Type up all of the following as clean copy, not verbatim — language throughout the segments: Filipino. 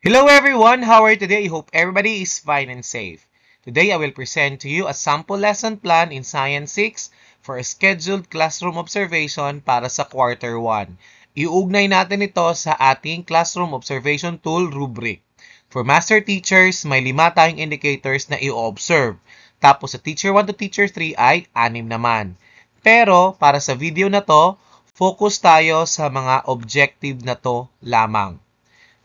Hello everyone, how are you today? I hope everybody is fine and safe. Today I will present to you a sample lesson plan in Science 6 for a scheduled classroom observation para sa Quarter 1. Iugnay natin ito sa ating classroom observation tool rubric. For master teachers, may 5 tayong indicators na i-observe. Tapos sa teacher 1 to teacher 3 ay 6 naman. Pero para sa video na to, focus tayo sa mga objective na to lamang.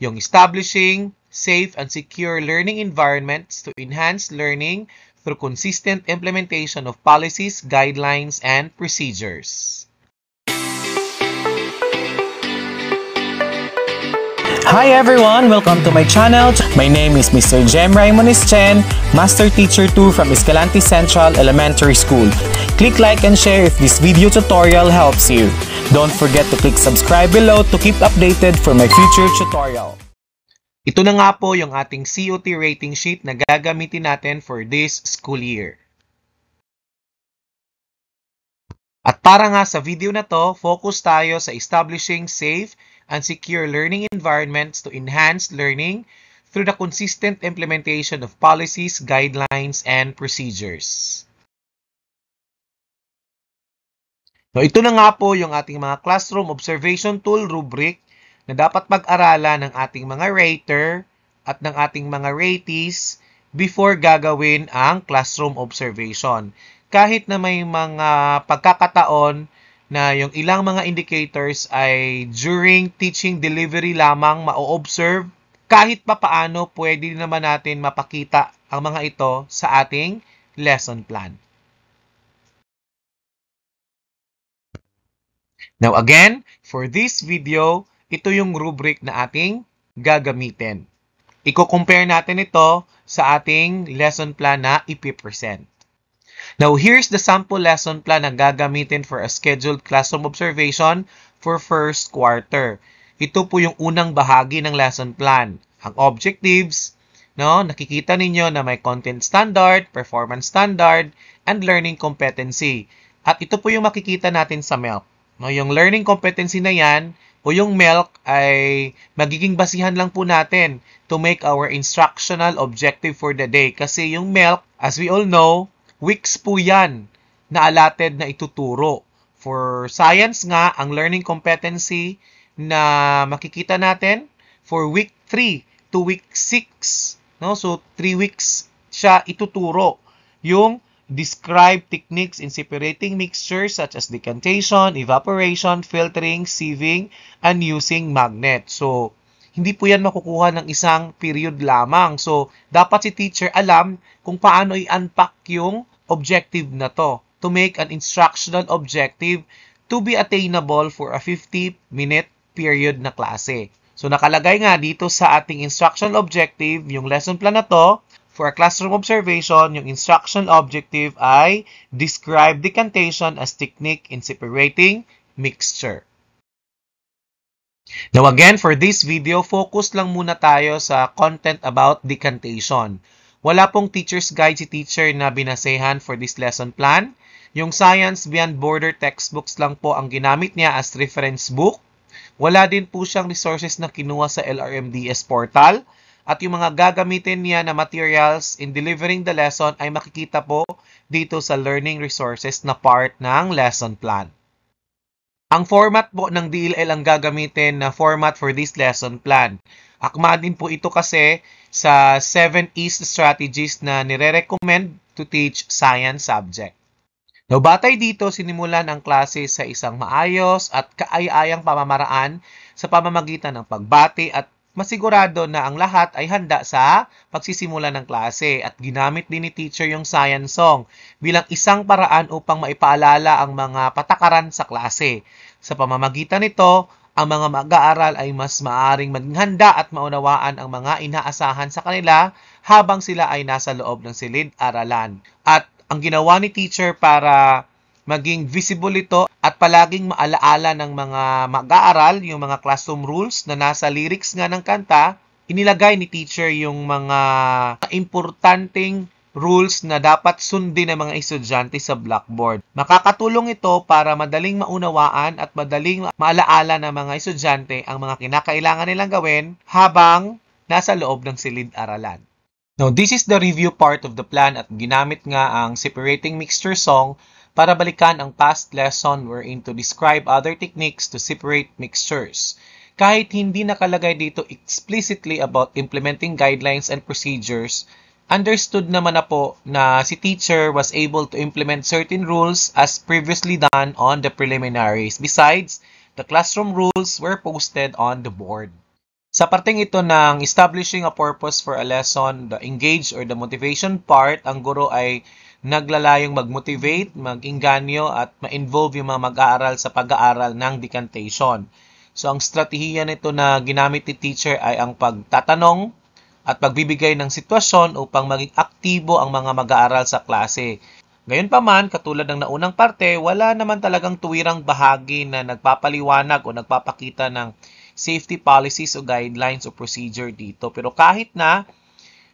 Yung establishing safe and secure learning environments to enhance learning through consistent implementation of policies, guidelines, and procedures. Hi everyone! Welcome to my channel. My name is Mr. Jem Raimonis Chen, Master Teacher 2 from Escalante Central Elementary School. Click like and share if this video tutorial helps you. Don't forget to click subscribe below to keep updated for my future tutorial. Ito na nga po yung ating COT rating sheet na gagamitin natin for this school year. At para nga sa video na to, focus tayo sa establishing safe and secure learning environments to enhance learning through the consistent implementation of policies, guidelines, and procedures. So, ito na nga po yung ating mga classroom observation tool rubric na dapat pag-aralan ng ating mga rater at ng ating mga ratees before gagawin ang classroom observation. Kahit na may mga pagkakataon na yung ilang mga indicators ay during teaching delivery lamang ma-observe, kahit pa paano pwede naman natin mapakita ang mga ito sa ating lesson plan. Now again, for this video, ito yung rubric na ating gagamitin. Iko-compare natin ito sa ating lesson plan na ipipresent. Now here's the sample lesson plan na gagamitin for a scheduled classroom observation for first quarter. Ito po yung unang bahagi ng lesson plan. Ang objectives, nakikita ninyo na may content standard, performance standard, and learning competency. At ito po yung makikita natin sa MELC. Yung learning competency na yan o yung MELC ay magiging basihan lang po natin to make our instructional objective for the day. Kasi yung MELC, as we all know, weeks po yan na allotted na ituturo. For science nga, ang learning competency na makikita natin for week 3 to week 6. So, 3 weeks siya ituturo. Yung describe techniques in separating mixtures such as decantation, evaporation, filtering, sieving, and using magnet. So, hindi po yan makukuha ng isang period lamang. So, dapat si teacher alam kung paano i-unpack yung objective na to make an instructional objective to be attainable for a 50-minute period na klase. So, nakalagay nga dito sa ating instructional objective, yung lesson plan na to. For a classroom observation, yung instruction objective ay describe decantation as technique in separating mixture. Now again, for this video, focus lang muna tayo sa content about decantation. Wala pong teacher's guide si teacher na binasehan for this lesson plan. Yung Science Beyond Border textbooks lang po ang ginamit niya as reference book. Wala din po siyang resources na kinuha sa LRMDS portal. At yung mga gagamitin niya na materials in delivering the lesson ay makikita po dito sa learning resources na part ng lesson plan. Ang format po ng DLL ang gagamitin na format for this lesson plan. Akma din po ito kasi sa 7 East strategies na nire-recommend to teach science subject. Now, batay dito, sinimulan ang klase sa isang maayos at kaaya-ayang pamamaraan sa pamamagitan ng pagbati at masigurado na ang lahat ay handa sa pagsisimula ng klase at ginamit din ni teacher yung science song bilang isang paraan upang maipaalala ang mga patakaran sa klase. Sa pamamagitan nito, ang mga mag-aaral ay mas maaring maging handa at maunawaan ang mga inaasahan sa kanila habang sila ay nasa loob ng silid-aralan. At ang ginawa ni teacher para maging visible ito at palaging maalaala ng mga mag-aaral, yung mga classroom rules na nasa lyrics nga ng kanta, inilagay ni teacher yung mga importanteng rules na dapat sundin ng mga estudyante sa blackboard. Makakatulong ito para madaling maunawaan at madaling maalaala ng mga estudyante ang mga kinakailangan nilang gawin habang nasa loob ng silid-aralan. Now, this is the review part of the plan at ginamit nga ang separating mixture song para balikan ang past lesson wherein to describe other techniques to separate mixtures. Kahit hindi nakalagay dito explicitly about implementing guidelines and procedures, understood naman na po na si teacher was able to implement certain rules as previously done on the preliminaries. Besides, the classroom rules were posted on the board. Sa parteng ito ng establishing a purpose for a lesson, the engage or the motivation part, ang guro ay naglalayong mag-motivate, mag-inganyo at ma-involve yung mga mag-aaral sa pag-aaral ng decantation. So ang strategiya nito na ginamit ni teacher ay ang pagtatanong at pagbibigay ng sitwasyon upang maging aktibo ang mga mag-aaral sa klase. Gayunpaman, katulad ng naunang parte, wala naman talagang tuwirang bahagi na nagpapaliwanag o nagpapakita ng safety policies o guidelines o procedure dito. Pero kahit na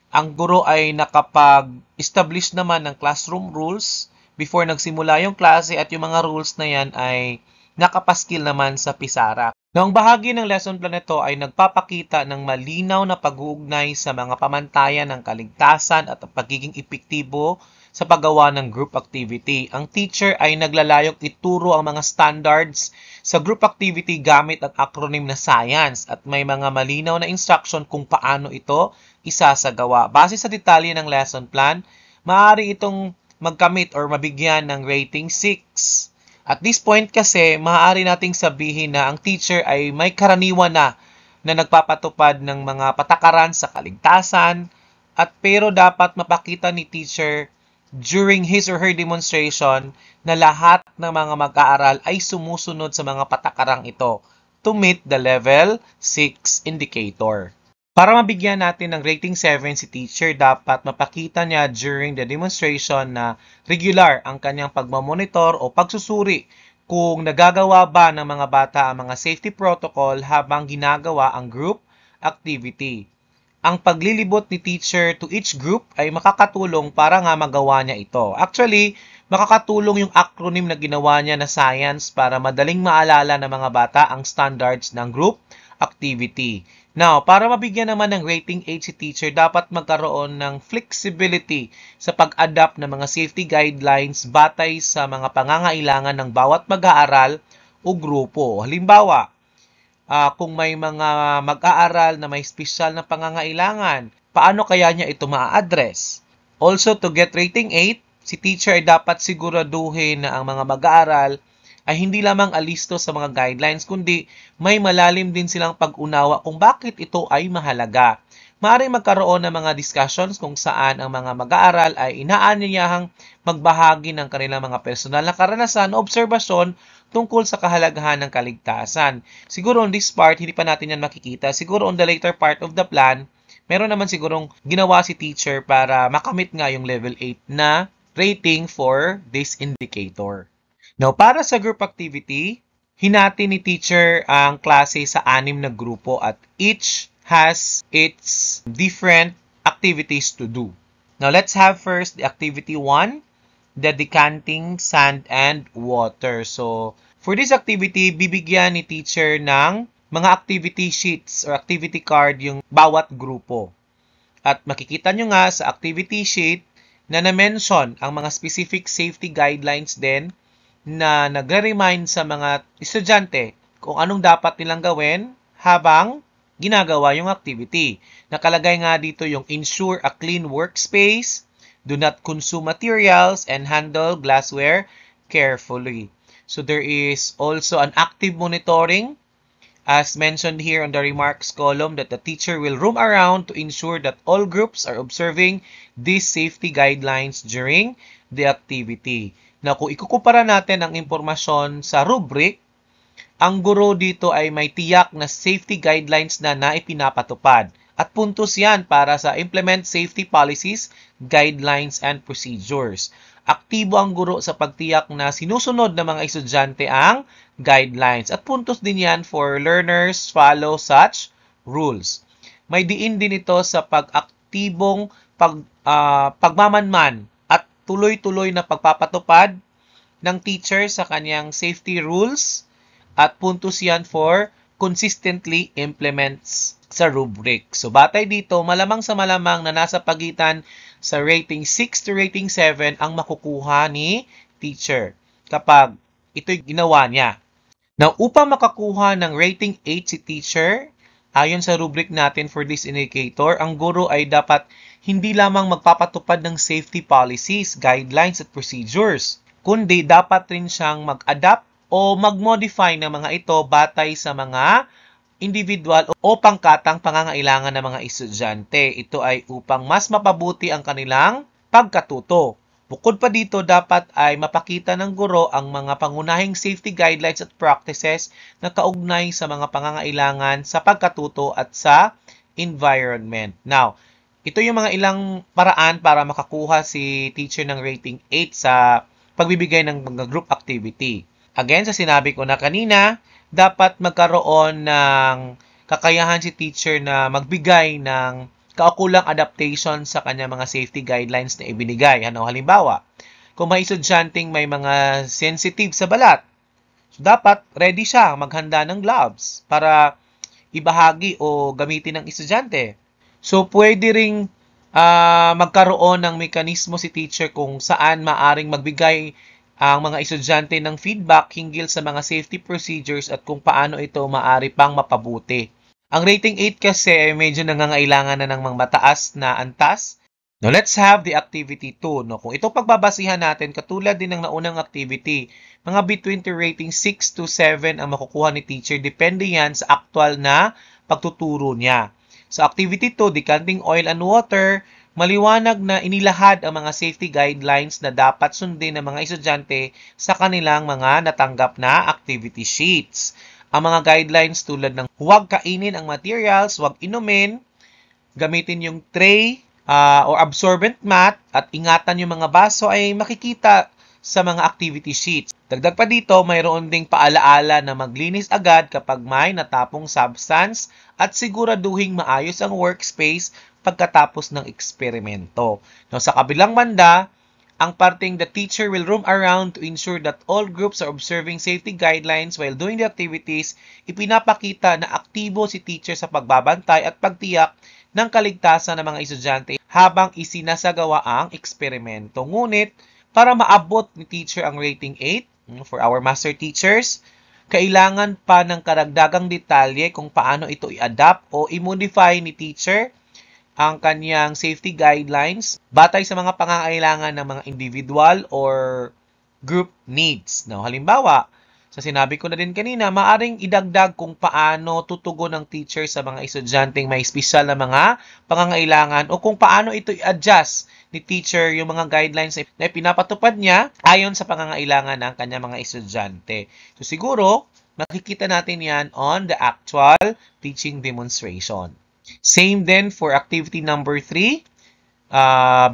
ang guro ay nakapag-establish naman ng classroom rules before nagsimula yung klase at yung mga rules na yan ay nakapaskil naman sa pisara. Noong bahagi ng lesson plan nito ay nagpapakita ng malinaw na pag-uugnay sa mga pamantayan ng kaligtasan at pagiging epektibo sa paggawa ng group activity. Ang teacher ay naglalayong ituro ang mga standards sa group activity gamit ang acronym na SCIENCE at may mga malinaw na instruction kung paano ito isasagawa. Base sa detalye ng lesson plan, maaari itong magkamit or mabigyan ng rating 6. At this point kasi, maaari nating sabihin na ang teacher ay may karaniwan na nagpapatupad ng mga patakaran sa kaligtasan at pero dapat mapakita ni teacher during his or her demonstration na lahat ng mga mag-aaral ay sumusunod sa mga patakarang ito to meet the level 6 indicator. Para mabigyan natin ng rating 7 si teacher, dapat mapakita niya during the demonstration na regular ang kanyang pagmamonitor o pagsusuri kung nagagawa ba ng mga bata ang mga safety protocol habang ginagawa ang group activity. Ang paglilibot ni teacher to each group ay makakatulong para nga magawa niya ito. Actually, makakatulong yung acronym na ginawa niya na SCIENCE para madaling maalala ng mga bata ang standards ng group activity. Now, para mabigyan naman ng rating 8 si teacher, dapat magkaroon ng flexibility sa pag-adapt ng mga safety guidelines batay sa mga pangangailangan ng bawat mag-aaral o grupo. Halimbawa, kung may mga mag-aaral na may special na pangangailangan, paano kaya niya ito ma-address? Also, to get rating 8, si teacher ay dapat siguraduhin na ang mga mag-aaral ay hindi lamang alisto sa mga guidelines, kundi may malalim din silang pag-unawa kung bakit ito ay mahalaga. Maaaring magkaroon ng mga discussions kung saan ang mga mag-aaral ay inaanyayahang magbahagi ng kanilang mga personal na karanasan o obserbasyon tungkol sa kahalagahan ng kaligtasan. Siguro on this part, hindi pa natin yan makikita. Siguro on the later part of the plan, meron naman sigurong ginawa si teacher para makamit nga yung level 8 na rating for this indicator. Now, para sa group activity, hinati ni teacher ang klase sa 6 na grupo at each has its different activities to do. Now, let's have first the activity 1, the decanting sand and water. So, for this activity, bibigyan ni teacher ng mga activity sheets or activity card yung bawat grupo. At makikita nyo nga sa activity sheet na na-mention ang mga specific safety guidelines din na nagre-remind sa mga estudyante kung anong dapat nilang gawin habang ginagawa yung activity. Nakalagay nga dito yung ensure a clean workspace, do not consume materials, and handle glassware carefully. So there is also an active monitoring as mentioned here on the remarks column that the teacher will roam around to ensure that all groups are observing these safety guidelines during the activity. Now, kung ikukumpara natin ang impormasyon sa rubric, ang guro dito ay may tiyak na safety guidelines na naipinapatupad. At puntos yan para sa implement safety policies, guidelines, and procedures. Aktibo ang guro sa pagtiyak na sinusunod ng mga estudyante ang guidelines. At puntos din yan for learners follow such rules. May diin din ito sa pag-aktibong pagmamanman at tuloy-tuloy na pagpapatupad ng teacher sa kanyang safety rules. At puntos yan for consistently implements sa rubric. So, batay dito, malamang sa malamang na nasa pagitan sa rating 6 to rating 7 ang makukuha ni teacher kapag ito'y ginawa niya. Now, upang makakuha ng rating 8 si teacher, ayon sa rubric natin for this indicator, ang guro ay dapat hindi lamang magpapatupad ng safety policies, guidelines at procedures, kundi dapat rin siyang mag-adapt o mag-modify ng mga ito batay sa mga individual o pangkatang pangangailangan ng mga estudyante. Ito ay upang mas mapabuti ang kanilang pagkatuto. Bukod pa dito, dapat ay mapakita ng guro ang mga pangunahing safety guidelines at practices na kaugnay sa mga pangangailangan sa pagkatuto at sa environment. Now, ito yung mga ilang paraan para makakuha si teacher ng rating 8 sa pagbibigay ng mga group activity. Again, sa sinabi ko na kanina, dapat magkaroon ng kakayahan si teacher na magbigay ng kaukulang adaptation sa kanya mga safety guidelines na ibinigay. Halimbawa, kung may estudyanteng may mga sensitive sa balat, so dapat ready siya maghanda ng gloves para ibahagi o gamitin ng estudyante. So, pwede ring magkaroon ng mekanismo si teacher kung saan maaring magbigay ang mga estudyante ng feedback hinggil sa mga safety procedures at kung paano ito maaari pang mapabuti. Ang rating 8 kasi ay medyo nangangailangan na ng mga mataas na antas. Now, let's have the activity 2. Kung ito pagbabasihan natin, katulad din ng naunang activity, mga between the rating 6 to 7 ang makukuha ni teacher, depende yan sa actual na pagtuturo niya. Sa activity 2, decanting oil and water, maliwanag na inilahad ang mga safety guidelines na dapat sundin ng mga estudyante sa kanilang mga natanggap na activity sheets. Ang mga guidelines tulad ng huwag kainin ang materials, huwag inumin, gamitin yung tray or absorbent mat, at ingatan yung mga baso ay makikita sa mga activity sheets. Dagdag pa dito, mayroon ding paalaala na maglinis agad kapag may natapong substance at siguraduhing maayos ang workspace pagkatapos ng eksperimento. Now, sa kabilang banda, ang parteng the teacher will roam around to ensure that all groups are observing safety guidelines while doing the activities, ipinapakita na aktibo si teacher sa pagbabantay at pagtiyak ng kaligtasan ng mga estudyante habang isinasagawa ang eksperimento. Ngunit, para maabot ni teacher ang rating 8, for our master teachers, kailangan pa ng karagdagang detalye kung paano ito i-adapt o i-modify ni teacher ang kanyang safety guidelines batay sa mga pangangailangan ng mga individual or group needs. Now, halimbawa, sa sinabi ko na din kanina, maaring idagdag kung paano tutugon ng teacher sa mga estudyanteng may espesyal na mga pangangailangan o kung paano ito i-adjust ni teacher yung mga guidelines na pinapatupad niya ayon sa pangangailangan ng kanya mga estudyante. So, siguro, makikita natin yan on the actual teaching demonstration. Same then for activity number 3.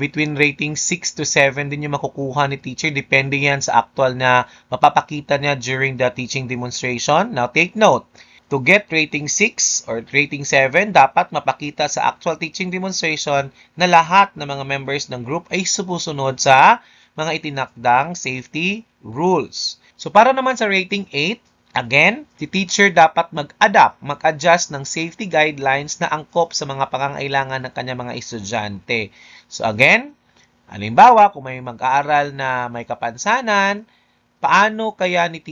Between rating 6 to 7 din yung makukuha ni teacher. Depende yan sa actual na mapapakita niya during the teaching demonstration. Now, take note. To get rating 6 or rating 7, dapat mapakita sa actual teaching demonstration na lahat ng mga members ng group ay sumusunod sa mga itinakdang safety rules. So, para naman sa rating 8, again, si teacher dapat mag-adjust ng safety guidelines na angkop sa mga pangangailangan ng kanyang mga estudyante. So again, halimbawa, kung may mag-aaral na may kapansanan, paano kaya ni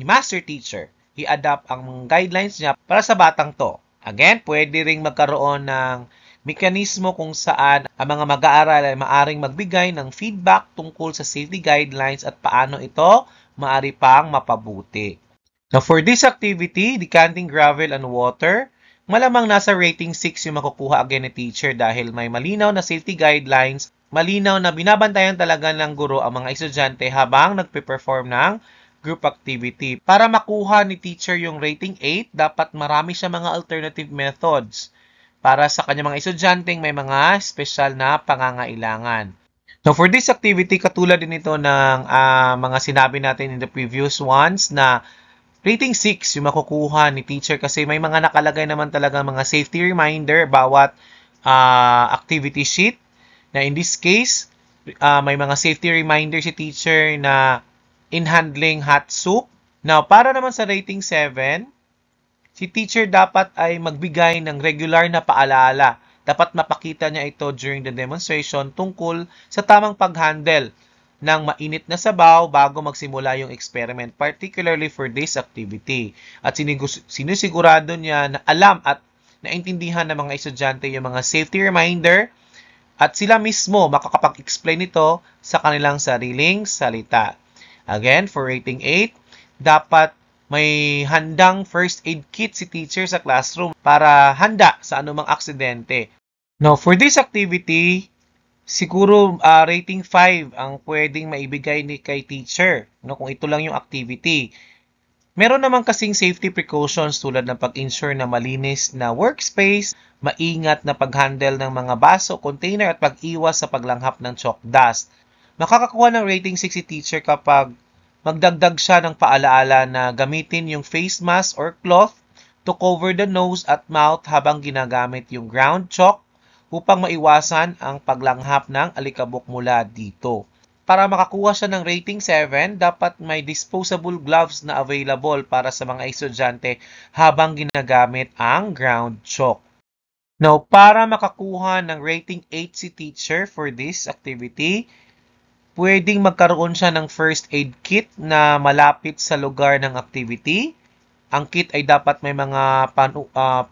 master teacher, i-adapt ang guidelines niya para sa batang to? Again, pwede ring magkaroon ng mekanismo kung saan ang mga mag-aaral ay maaring magbigay ng feedback tungkol sa safety guidelines at paano ito maaari pang mapabuti. Now, for this activity, decanting gravel and water, malamang nasa rating 6 yung makukuha again ni teacher dahil may malinaw na safety guidelines, malinaw na binabantayan talaga ng guro ang mga estudyante habang nagpe-perform ng group activity. Para makuha ni teacher yung rating 8, dapat marami siya mga alternative methods para sa kanyang mga estudyanteng may mga special na pangangailangan. Now, for this activity, katulad din ito ng mga sinabi natin in the previous ones na rating 6 yung makukuha ni teacher kasi may mga nakalagay naman talaga mga safety reminder bawat activity sheet. Na in this case, may mga safety reminder si teacher na in handling hot soup. Now, para naman sa rating 7, Si teacher dapat ay magbigay ng regular na paalala. Dapat mapakita niya ito during the demonstration tungkol sa tamang pag-handle ng mainit na sabaw bago magsimula yung experiment, particularly for this activity. At sinisigurado niya na alam at naintindihan ng mga estudyante yung mga safety reminder at sila mismo makakapag-explain ito sa kanilang sariling salita. Again, for rating 8, dapat may handang first aid kit si teacher sa classroom para handa sa anumang aksidente. Now, for this activity, siguro rating 5 ang pwedeng maibigay ni kay teacher, no, kung ito lang yung activity. Meron naman kasing safety precautions tulad ng pag-ensure na malinis na workspace, maingat na pag-handle ng mga baso, container at pag-iwas sa paglanghap ng chalk dust. Makakakuha ng rating 6 si teacher kapag magdagdag siya ng paalaala na gamitin yung face mask or cloth to cover the nose at mouth habang ginagamit yung ground chalk upang maiwasan ang paglanghap ng alikabok mula dito. Para makakuha siya ng rating 7, dapat may disposable gloves na available para sa mga estudyante habang ginagamit ang ground chalk. Now, para makakuha ng rating 8 si teacher for this activity, pwedeng magkaroon siya ng first aid kit na malapit sa lugar ng activity. Ang kit ay dapat may mga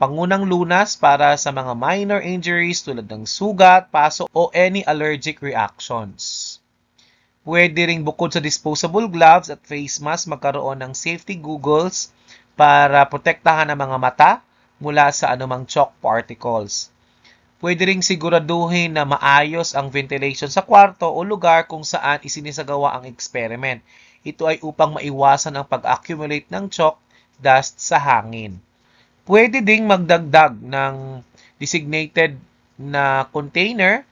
pangunang lunas para sa mga minor injuries tulad ng sugat, paso, o any allergic reactions. Pwede ring bukod sa disposable gloves at face mask, magkaroon ng safety goggles para protektahan ang mga mata mula sa anumang chalk particles. Pwede ring siguraduhin na maayos ang ventilation sa kwarto o lugar kung saan isinisagawa ang experiment. Ito ay upang maiwasan ang pag-accumulate ng chalk dust sa hangin. Pwede ding magdagdag ng designated na container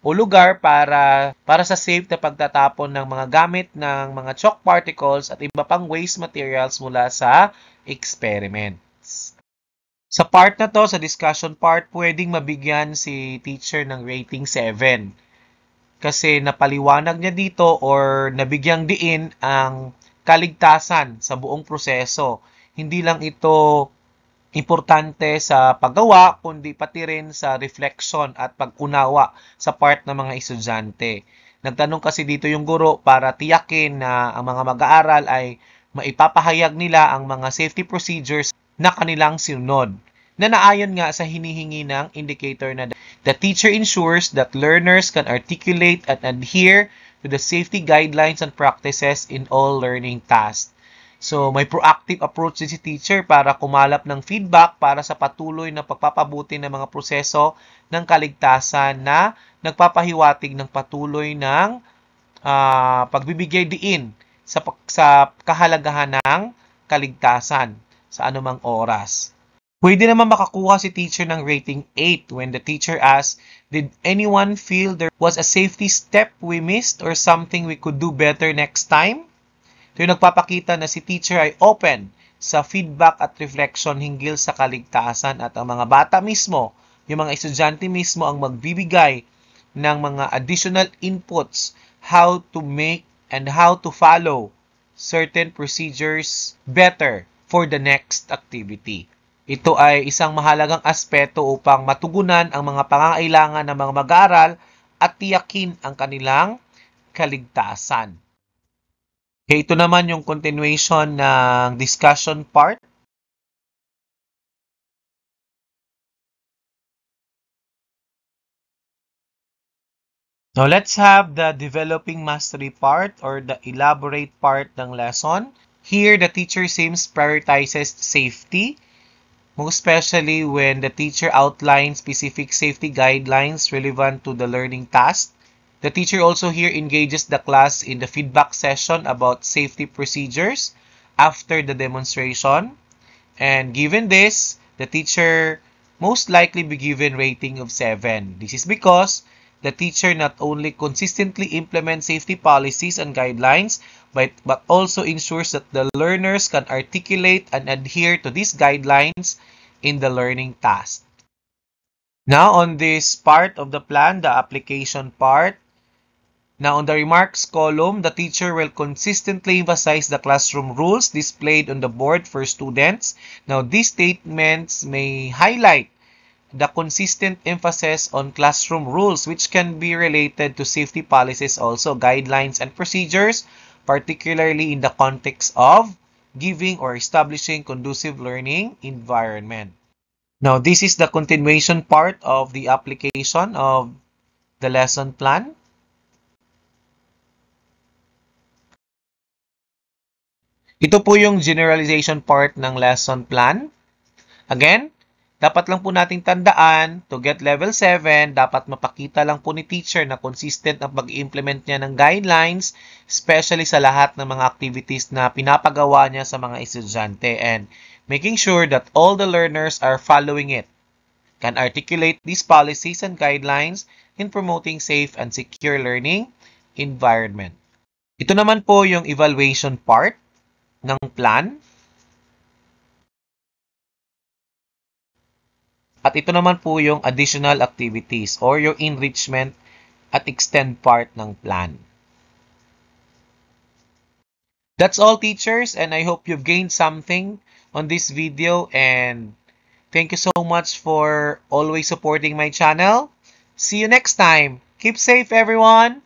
o lugar para sa safe na pagtatapon ng mga gamit ng mga chalk particles at iba pang waste materials mula sa experiment. Sa part na to, sa discussion part, pwedeng mabigyan si teacher ng rating 7. Kasi napaliwanag niya dito or nabigyang diin ang kaligtasan sa buong proseso. Hindi lang ito importante sa paggawa, kundi pati rin sa reflection at pag-unawa sa part ng mga estudyante. Nagtanong kasi dito yung guro para tiyakin na ang mga mag-aaral ay maipapahayag nila ang mga safety procedures na kanilang sinunod, na naayon nga sa hinihingi ng indicator na the teacher ensures that learners can articulate and adhere to the safety guidelines and practices in all learning tasks. So, may proactive approach din si teacher para kumalap ng feedback para sa patuloy na pagpapabuti ng mga proseso ng kaligtasan na nagpapahiwatig ng patuloy ng pagbibigay diin sa kahalagahan ng kaligtasan sa anumang oras. Pwede naman makakuha si teacher ng rating 8 when the teacher asks, "Did anyone feel there was a safety step we missed or something we could do better next time?" Ito yung nagpapakita na si teacher ay open sa feedback at reflection hinggil sa kaligtasan at ang mga bata mismo, yung mga estudyante mismo ang magbibigay ng mga additional inputs how to make and how to follow certain procedures better for the next activity. Ito ay isang mahalagang aspeto upang matugunan ang mga pangangailangan ng mga mag-aaral at tiyakin ang kanilang kaligtasan. Okay, ito naman yung continuation ng discussion part. Now, let's have the developing mastery part or the elaborate part ng lesson. Here, the teacher seems prioritizes safety, most especially when the teacher outlines specific safety guidelines relevant to the learning task. The teacher also here engages the class in the feedback session about safety procedures after the demonstration. And given this, the teacher most likely be given rating of 7. This is because the teacher not only consistently implements safety policies and guidelines, but also ensures that the learners can articulate and adhere to these guidelines in the learning task. Now, on this part of the plan, the application part, Now, on the remarks column, the teacher will consistently emphasize the classroom rules displayed on the board for students. Now, these statements may highlight the consistent emphasis on classroom rules, which can be related to safety policies also, guidelines and procedures, particularly in the context of giving or establishing conducive learning environment. Now, this is the continuation part of the application of the lesson plan. Ito po yung generalization part ng lesson plan. Again, dapat lang po nating tandaan, to get level 7, dapat mapakita lang po ni teacher na consistent ang pag-implement niya ng guidelines, especially sa lahat ng mga activities na pinapagawa niya sa mga estudyante, and making sure that all the learners are following it, can articulate these policies and guidelines in promoting safe and secure learning environment. Ito naman po yung evaluation part ng plan. At ito naman po yung additional activities or yung enrichment at extend part ng plan. That's all, teachers, and I hope you've gained something on this video, and thank you so much for always supporting my channel. See you next time. Keep safe, everyone.